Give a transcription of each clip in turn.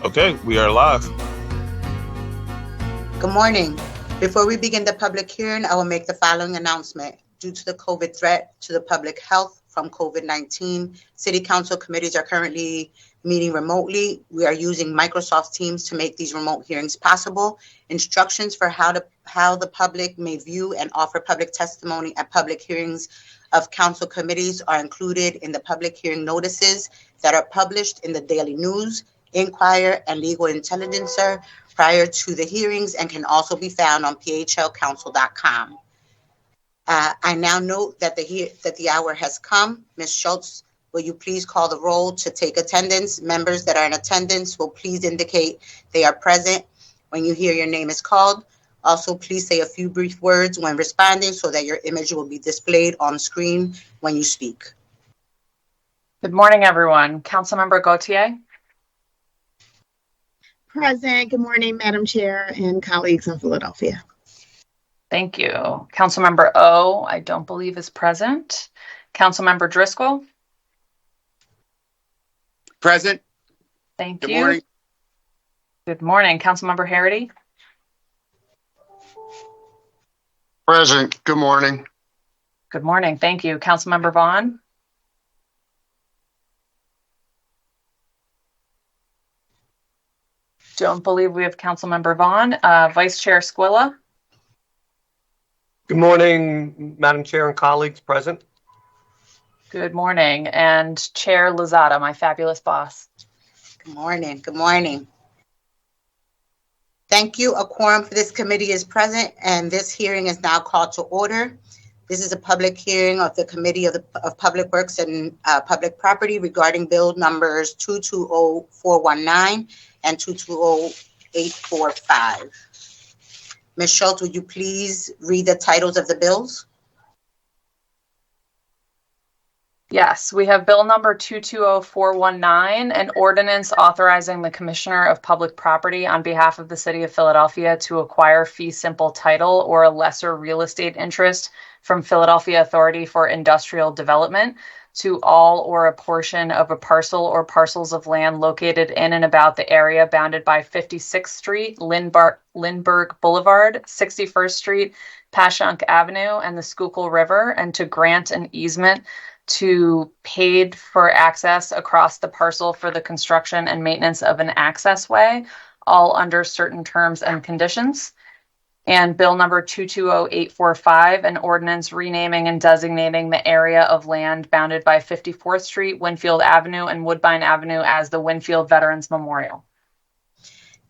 Okay, we are live. Good morning. Before we begin the public hearing, I will make the following announcement. Due to the COVID threat to the public health from COVID-19, City Council committees are currently meeting remotely. We are using Microsoft Teams to make these remote hearings possible. Instructions for how the public may view and offer public testimony at public hearings of council committees are included in the public hearing notices that are published in the Daily News, Inquirer, and Legal Intelligencer prior to the hearings and can also be found on phlcouncil.com. I now note that the hour has come. Ms. Schultz, will you please call the roll to take attendance? Members that are in attendance will please indicate they are present when you hear your name is called. Also, please say a few brief words when responding so that your image will be displayed on screen when you speak. Good morning, everyone. Councilmember Gauthier. Present. Good morning, Madam Chair and colleagues in Philadelphia. Thank you. Councilmember O, I don't believe is present. Councilmember Driscoll. Present. Thank you. Good morning. Good morning. Councilmember Harity. Present. Good morning. Good morning. Thank you. Councilmember Vaughn. Don't believe we have Councilmember Vaughn. Vice Chair Squilla. Good morning, Madam Chair and colleagues present. Good morning. And Chair Lozada, my fabulous boss. Good morning. Good morning. Thank you. A quorum for this committee is present, and this hearing is now called to order. This is a public hearing of the Committee of Public Works and Public Property regarding bill numbers 220419 and 220845. Ms. Schultz, would you please read the titles of the bills? Yes, we have bill number 220419, an ordinance authorizing the Commissioner of Public Property on behalf of the City of Philadelphia to acquire fee simple title or a lesser real estate interest from Philadelphia Authority for Industrial Development to all or a portion of a parcel or parcels of land located in and about the area bounded by 56th Street, Lindbergh Boulevard, 61st Street, Passyunk Avenue, and the Schuylkill River, and to grant an easement to paid for access across the parcel for the construction and maintenance of an accessway, all under certain terms and conditions. And bill number 220845, an ordinance renaming and designating the area of land bounded by 54th Street, Wynnefield Avenue, and Woodbine Avenue as the Wynnefield Veterans Memorial.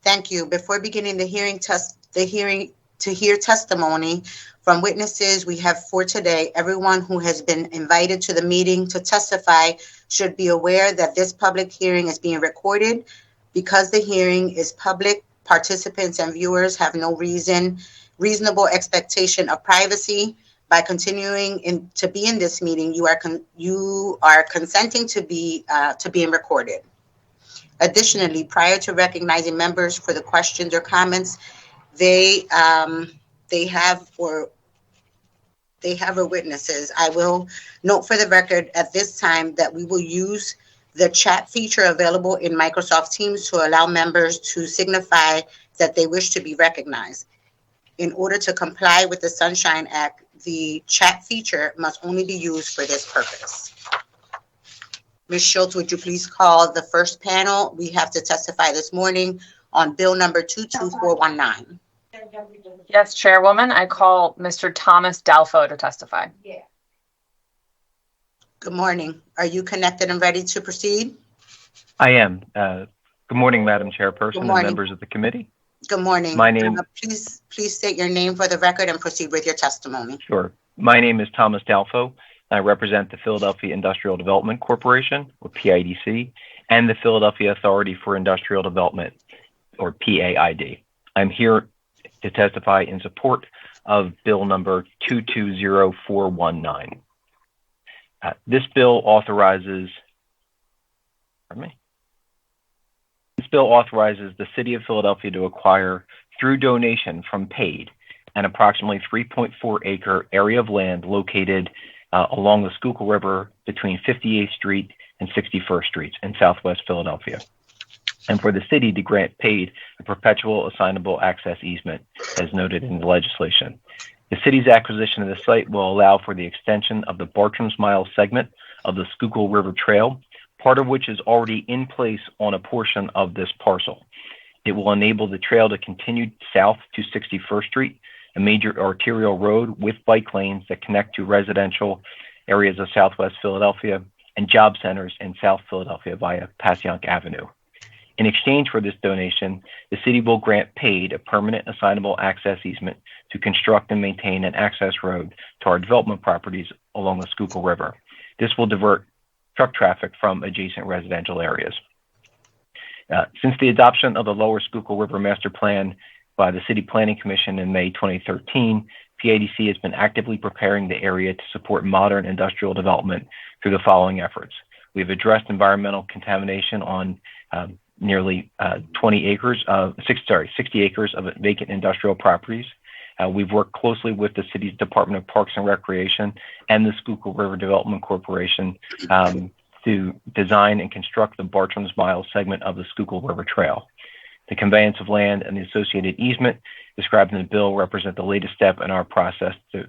Thank you. Before beginning the hearing to hear testimony from witnesses we have for today, everyone who has been invited to the meeting to testify should be aware that this public hearing is being recorded. Because the hearing is public, participants and viewers have no reasonable expectation of privacy. By continuing to be in this meeting, you are consenting to being recorded. Additionally, prior to recognizing members for the questions or comments, they have witnesses. I will note for the record at this time that we will use the chat feature available in Microsoft Teams to allow members to signify that they wish to be recognized. In order to comply with the Sunshine Act, the chat feature must only be used for this purpose. Ms. Schultz, would you please call the first panel? We have to testify this morning on bill number 22419. Yes, Chairwoman, I call Mr. Thomas Dalfo to testify. Yeah. Good morning. Are you connected and ready to proceed? I am. Good morning, Madam Chairperson and members of the committee. Good morning. My name. Please state your name for the record and proceed with your testimony. Sure. My name is Thomas Dalfo. I represent the Philadelphia Industrial Development Corporation, or PIDC, and the Philadelphia Authority for Industrial Development, or PAID. I'm here to testify in support of bill number 220419. This bill authorizes the City of Philadelphia to acquire, through donation from PAID, an approximately 3.4-acre area of land located along the Schuylkill River between 58th Street and 61st Streets in Southwest Philadelphia. and for the city to grant paid a perpetual assignable access easement, as noted in the legislation. The city's acquisition of the site will allow for the extension of the Bartram's Mile segment of the Schuylkill River Trail, part of which is already in place on a portion of this parcel. It will enable the trail to continue south to 61st Street, a major arterial road with bike lanes that connect to residential areas of Southwest Philadelphia and job centers in South Philadelphia via Passyunk Avenue. In exchange for this donation, the city will grant paid a permanent assignable access easement to construct and maintain an access road to our development properties along the Schuylkill River. This will divert truck traffic from adjacent residential areas. Since the adoption of the Lower Schuylkill River Master Plan by the City Planning Commission in May 2013, PIDC has been actively preparing the area to support modern industrial development through the following efforts. We've addressed environmental contamination on nearly 60 acres of vacant industrial properties. We've worked closely with the city's Department of Parks and Recreation and the Schuylkill River Development Corporation to design and construct the Bartram's Mile segment of the Schuylkill River Trail. The conveyance of land and the associated easement described in the bill represent the latest step in our process to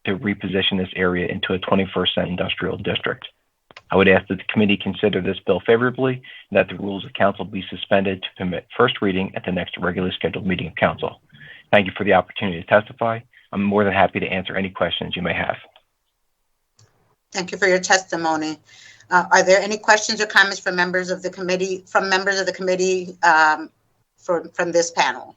reposition this area into a 21st century industrial district. I would ask that the committee consider this bill favorably and that the rules of council be suspended to permit first reading at the next regularly scheduled meeting of council. Thank you for the opportunity to testify. I'm more than happy to answer any questions you may have. Thank you for your testimony. Are there any questions or comments from members of the committee, from this panel?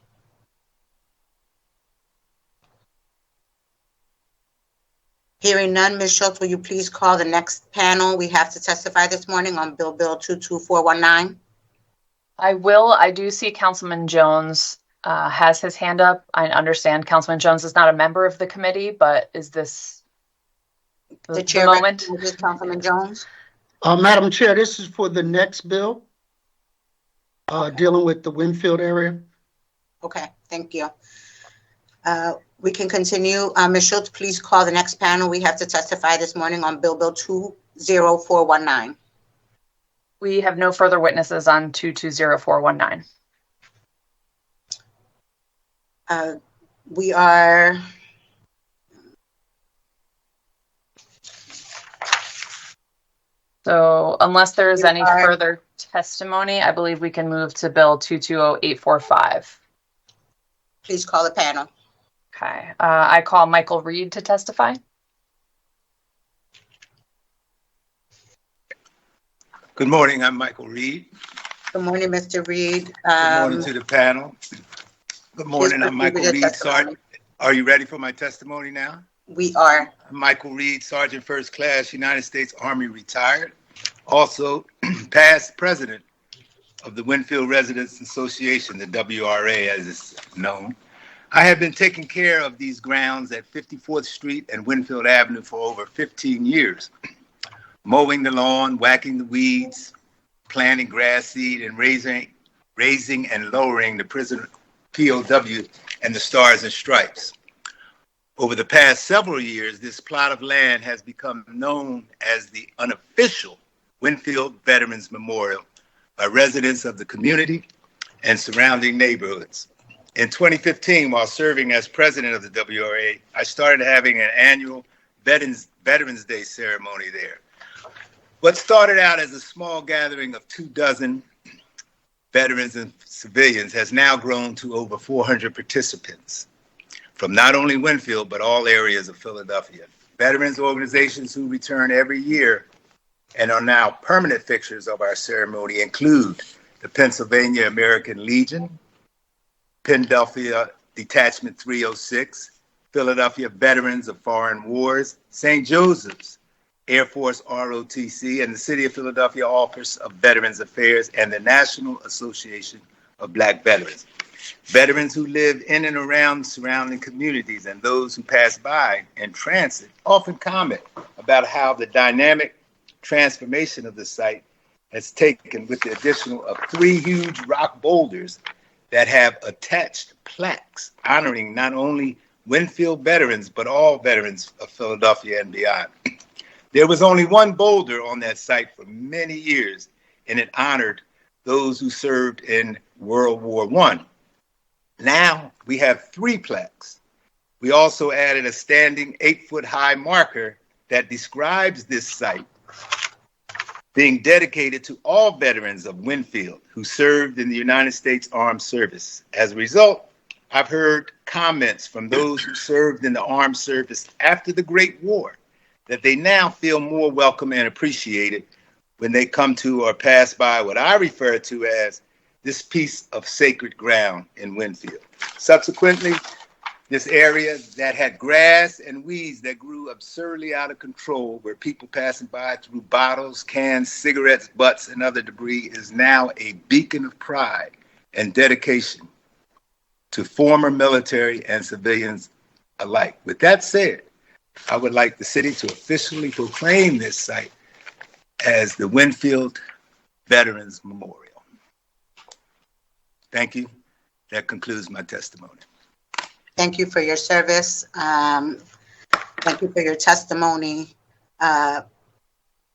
Hearing none, Ms. Schultz, will you please call the next panel we have to testify this morning on Bill 22419? I will. I do see Councilman Jones has his hand up. I understand Councilman Jones is not a member of the committee, but is this the chair moment? Councilman Jones? Madam Chair, this is for the next bill dealing with the Wynnefield area. Okay, thank you. We can continue. Ms. Schultz, please call the next panel we have to testify this morning on Bill 20419. We have no further witnesses on 220419. We are so unless there is any further testimony, I believe we can move to Bill 220845. Please call the panel. Okay. I call Michael Reed to testify. Good morning. I'm Michael Reed. Good morning, Mr. Reed. Good morning to the panel. Good morning. I'm Michael Reed, Sergeant. Are you ready for my testimony now? We are. I'm Michael Reed, Sergeant First Class, United States Army retired. Also, past president of the Wynnefield Residents Association, the WRA as it's known. I have been taking care of these grounds at 54th Street and Wynnefield Avenue for over 15 years. Mowing the lawn, whacking the weeds, planting grass seed, and raising and lowering the prison POW and the Stars and Stripes. Over the past several years, this plot of land has become known as the unofficial Wynnefield Veterans Memorial by residents of the community and surrounding neighborhoods. In 2015, while serving as president of the WRA, I started having an annual Veterans Day ceremony there. What started out as a small gathering of 24 veterans and civilians has now grown to over 400 participants from not only Wynnefield, but all areas of Philadelphia. Veterans organizations who return every year and are now permanent fixtures of our ceremony include the Pennsylvania American Legion, Philadelphia Detachment 306, Philadelphia Veterans of Foreign Wars, St. Joseph's Air Force ROTC, and the City of Philadelphia Office of Veterans Affairs and the National Association of Black Veterans. Veterans who live in and around surrounding communities and those who pass by in transit often comment about how the dynamic transformation of the site has taken with the addition of 3 huge rock boulders that have attached plaques honoring not only Wynnefield veterans, but all veterans of Philadelphia and beyond. There was only one boulder on that site for many years, and it honored those who served in World War I. Now we have 3 plaques. We also added a standing 8-foot-high marker that describes this site, being dedicated to all veterans of Wynnefield who served in the United States Armed Service. As a result, I've heard comments from those who served in the armed service after the Great War that they now feel more welcome and appreciated when they come to or pass by what I refer to as this piece of sacred ground in Wynnefield. Subsequently, this area that had grass and weeds that grew absurdly out of control, where people passing by threw bottles, cans, cigarettes, butts, and other debris, is now a beacon of pride and dedication to former military and civilians alike. With that said, I would like the city to officially proclaim this site as the Wynnefield Veterans Memorial. Thank you. That concludes my testimony. Thank you for your service. Thank you for your testimony.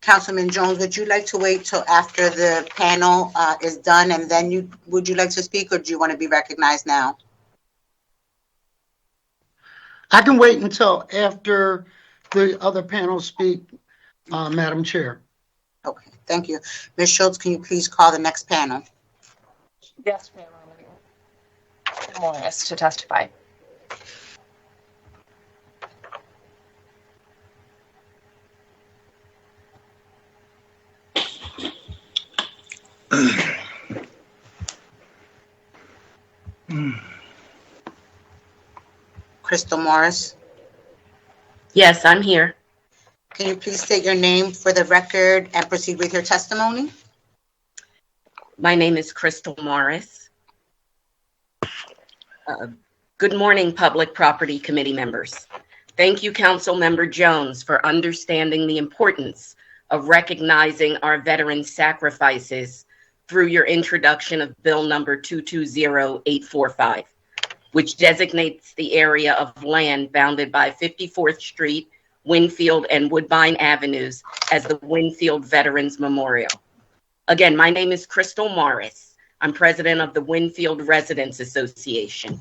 Councilman Jones, would you like to wait till after the panel is done, and then would you like to speak, or do you want to be recognized now? I can wait until after the other panels speak, Madam Chair. Okay, thank you. Ms. Schultz, can you please call the next panel? Yes, ma'am. Morris to testify. Crystal Morris. Yes, I'm here. Can you please state your name for the record and proceed with your testimony? My name is Crystal Morris. Good morning, Public Property Committee members. Thank you, Council Member Jones, for understanding the importance of recognizing our veterans' sacrifices through your introduction of Bill number 220845, which designates the area of land bounded by 54th Street, Wynnefield, and Woodbine Avenues as the Wynnefield Veterans Memorial. Again, my name is Crystal Morris. I'm president of the Wynnefield Residents Association.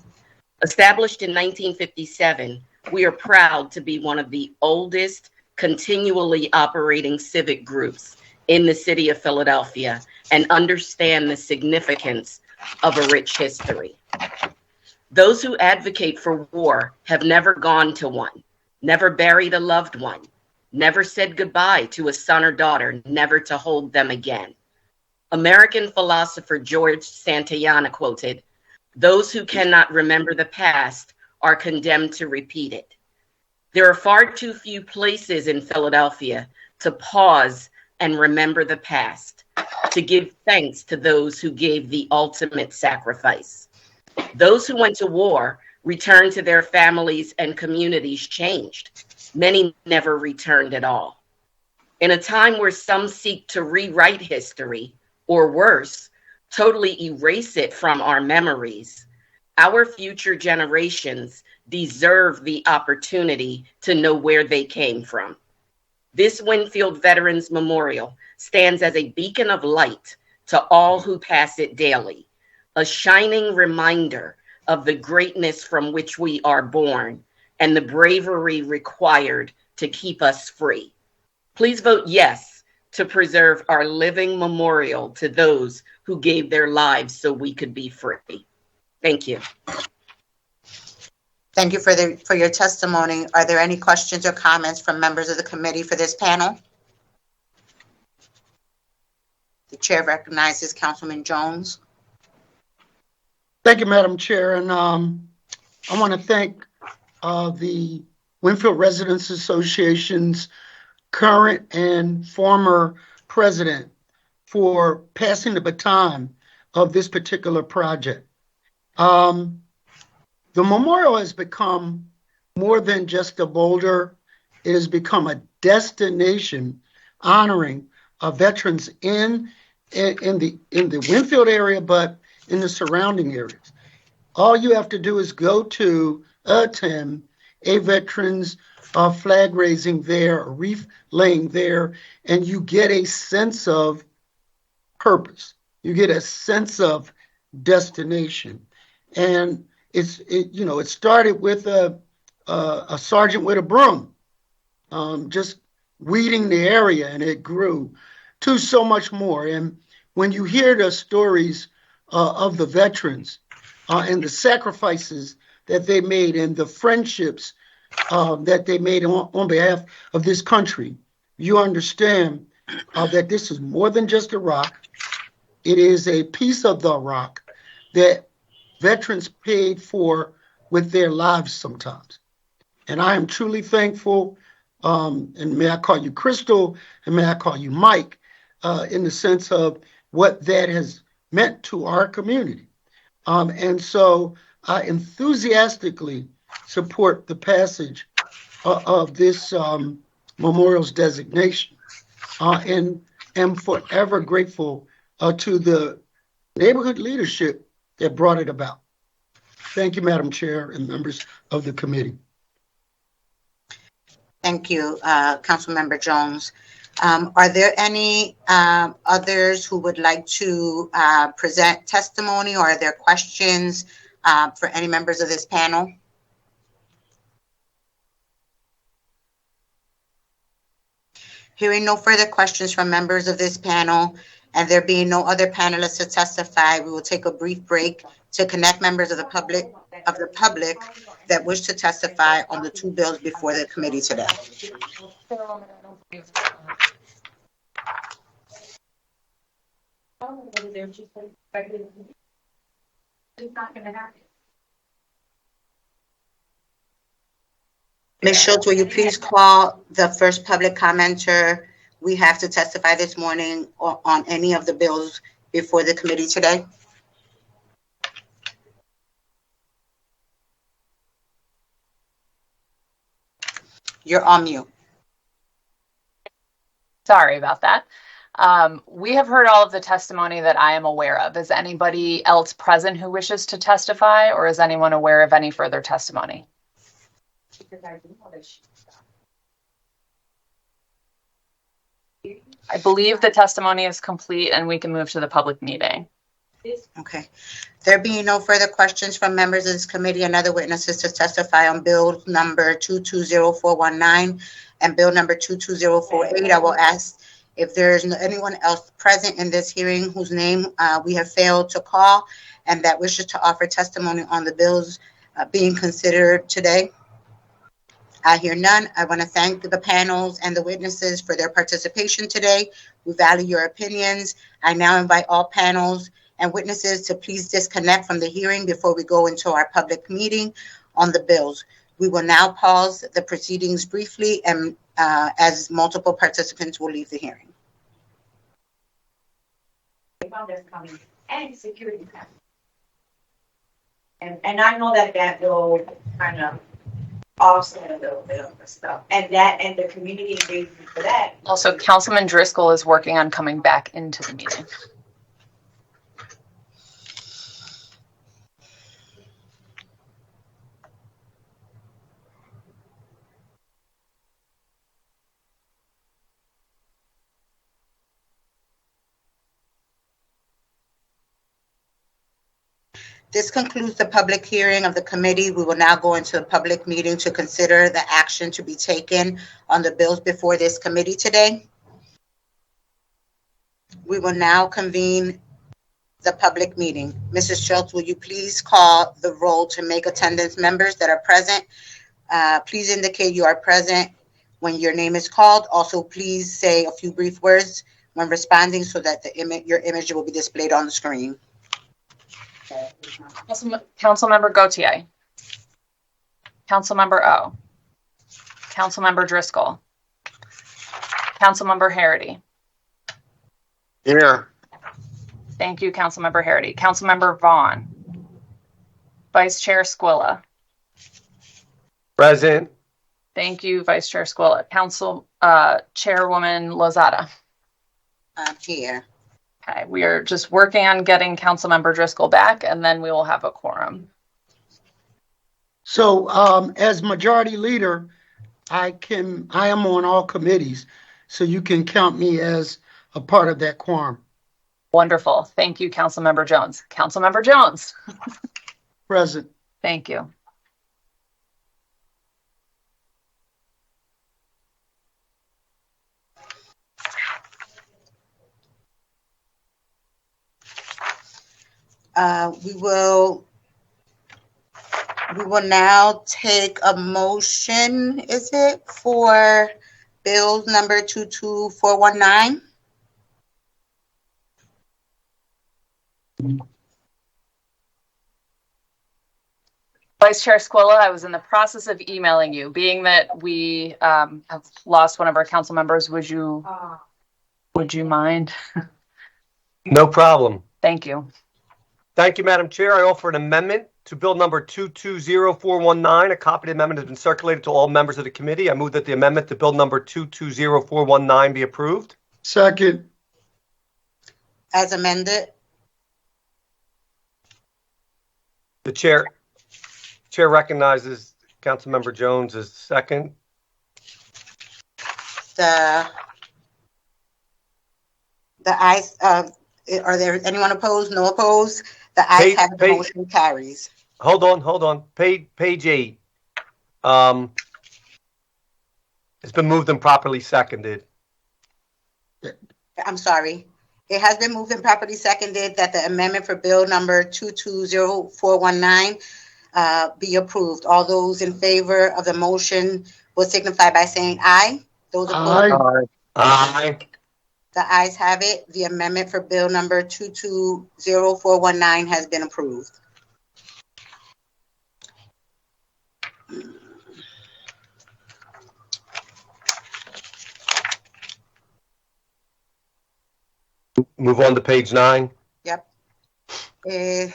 Established in 1957, we are proud to be one of the oldest continually operating civic groups in the city of Philadelphia and understand the significance of a rich history. Those who advocate for war have never gone to one, never buried a loved one, never said goodbye to a son or daughter, never to hold them again. American philosopher George Santayana quoted, "Those who cannot remember the past are condemned to repeat it." There are far too few places in Philadelphia to pause and remember the past, to give thanks to those who gave the ultimate sacrifice. Those who went to war returned to their families and communities changed. Many never returned at all. In a time where some seek to rewrite history, or worse, totally erase it from our memories, our future generations deserve the opportunity to know where they came from. This Wynnefield Veterans Memorial stands as a beacon of light to all who pass it daily, a shining reminder of the greatness from which we are born and the bravery required to keep us free. Please vote yes to preserve our living memorial to those who gave their lives so we could be free. Thank you. Thank you for your testimony. Are there any questions or comments from members of the committee for this panel? The chair recognizes Councilman Jones. Thank you, Madam Chair. And I want to thank the Wynnefield Residents Association's current and former president for passing the baton of this particular project. The memorial has become more than just a boulder. It has become a destination honoring veterans in the Wynnefield area, but in the surrounding areas. All you have to do is go to attend a veterans flag raising there, a wreath laying there, and you get a sense of purpose. You get a sense of destination. And it started with a sergeant with a broom, just weeding the area, and it grew to so much more. And when you hear the stories of the veterans and the sacrifices that they made and the friendships that they made on behalf of this country, you understand that this is more than just a rock. It is a piece of the rock that veterans paid for with their lives sometimes. And I am truly thankful, and may I call you Crystal, and may I call you Mike, in the sense of what that has meant to our community. And so I enthusiastically support the passage of this memorial's designation, and am forever grateful to the neighborhood leadership that brought it about. Thank you, Madam Chair and members of the committee. Thank you, Councilmember Jones. Are there any others who would like to present testimony, or are there questions for any members of this panel? Hearing no further questions from members of this panel, and there being no other panelists to testify, we will take a brief break to connect members of the public that wish to testify on the two bills before the committee today. Ms. Schultz, will you please call the first public commenter we have to testify this morning on any of the bills before the committee today? You're on mute. Sorry about that. We have heard all of the testimony that I am aware of. Is anybody else present who wishes to testify, or is anyone aware of any further testimony? I believe the testimony is complete and we can move to the public meeting. Okay. There being no further questions from members of this committee and other witnesses to testify on bill number 220419 and bill number 22048, I will ask if there's anyone else present in this hearing whose name we have failed to call and that wishes to offer testimony on the bills being considered today. I hear none. I want to thank the panels and the witnesses for their participation today. We value your opinions. I now invite all panels and witnesses to please disconnect from the hearing before we go into our public meeting on the bills. We will now pause the proceedings briefly, and as multiple participants will leave the hearing. And security. And I know that will kind of offset a little bit of the stuff, and the community engagement for that. Also, Councilman Driscoll is working on coming back into the meeting. This concludes the public hearing of the committee. We will now go into a public meeting to consider the action to be taken on the bills before this committee today. We will now convene the public meeting. Mrs. Schultz, will you please call the roll to make attendance members that are present? Please indicate you are present when your name is called. Also, please say a few brief words when responding so that your image will be displayed on the screen. Councilmember Gautier. Councilmember O. Councilmember Driscoll. Councilmember Harity. Here. Thank you, Councilmember Harity. Councilmember Vaughn. Vice Chair Squilla. Present. Thank you, Vice Chair Squilla. Council Chairwoman Lozada. Here. Okay, we are just working on getting Councilmember Driscoll back, and then we will have a quorum. So as majority leader, I am on all committees, so you can count me as a part of that quorum. Wonderful. Thank you, Councilmember Jones. Councilmember Jones. Present. Thank you. We will now take a motion, is it, for bill number 22419? Vice Chair Squilla, I was in the process of emailing you. Being that we have lost one of our council members, would you mind? No problem. Thank you. Thank you, Madam Chair. I offer an amendment to bill number 220419. A copy of the amendment has been circulated to all members of the committee. I move that the amendment to bill number 220419 be approved. Second. As amended. The chair recognizes Councilmember Jones as second. The ayes, are there anyone opposed? No opposed? The ayes have the motion carries. Hold on. Page 8. It's been moved and properly seconded. I'm sorry. It has been moved and properly seconded that the amendment for bill number 220419 be approved. All those in favor of the motion will signify by saying aye. Those opposed? Aye. The ayes have it. The amendment for bill number 220419 has been approved. Move on to page 9. Yep. Can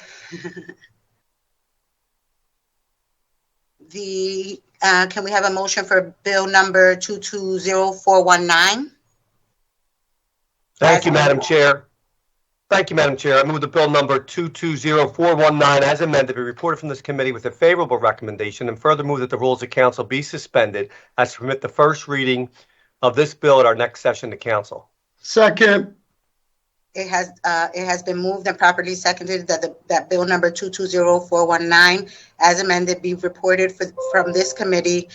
we have a motion for bill number 220419? Thank you, Madam Chair. I move the bill number 220419 as amended be reported from this committee with a favorable recommendation, and further move that the rules of council be suspended as to permit the first reading of this bill at our next session to council. Second. It has been moved and properly seconded that bill number 220419 as amended be reported from this committee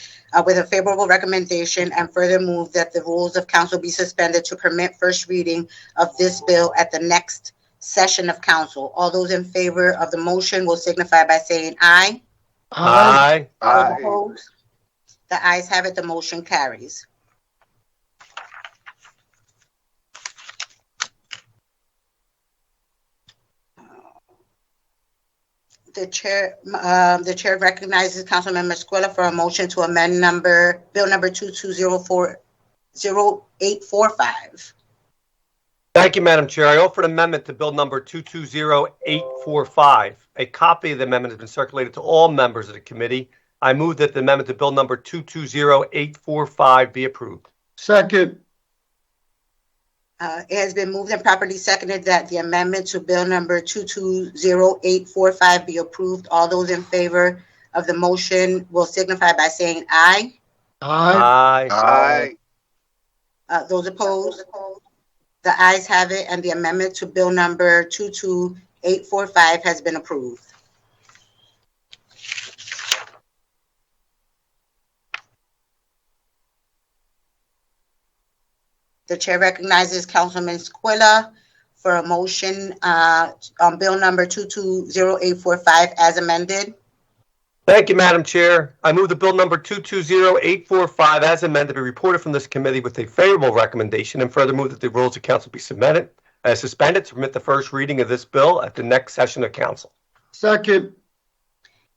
with a favorable recommendation, and further move that the rules of council be suspended to permit first reading of this bill at the next session of council. All those in favor of the motion will signify by saying aye. Aye. Those opposed? The ayes have it. The motion carries. The chair recognizes Councilmember Squilla for a motion to amend bill number 22040845. Thank you, Madam Chair. I offer an amendment to bill number 220845. A copy of the amendment has been circulated to all members of the committee. I move that the amendment to bill number 220845 be approved. Second. It has been moved and properly seconded that the amendment to bill number 220845 be approved. All those in favor of the motion will signify by saying aye. Aye. Those opposed? The ayes have it, and the amendment to bill number 22845 has been approved. The chair recognizes Councilman Squilla for a motion on bill number 220845 as amended. Thank you, Madam Chair. I move the bill number 220845 as amended be reported from this committee with a favorable recommendation, and further move that the rules of council be suspended to permit the first reading of this bill at the next session of council. Second.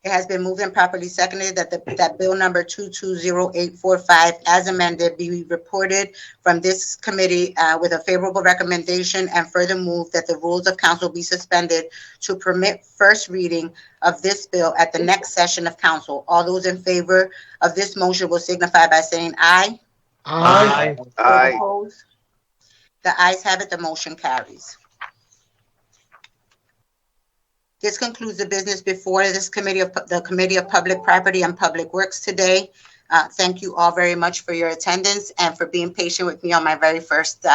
It has been moved and properly seconded that bill number 220845 as amended be reported from this committee with a favorable recommendation, and further move that the rules of council be suspended to permit first reading of this bill at the next session of council. All those in favor of this motion will signify by saying aye. Aye. Opposed? The ayes have it. The motion carries. This concludes the business before this committee of the Committee of Public Property and Public Works today. Thank you all very much for your attendance and for being patient with me on my very first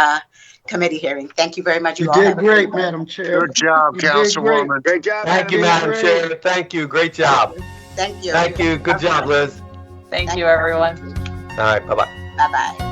committee hearing. Thank you very much. You all did have a great, good one. Madam Chair. Good job, You did Councilwoman. Great job. Thank you, Madam Madam Chair. Chair. Thank you. Great job. Thank you. Thank you. Good job, Liz. Thank you, everyone. All right. Bye-bye. Bye-bye.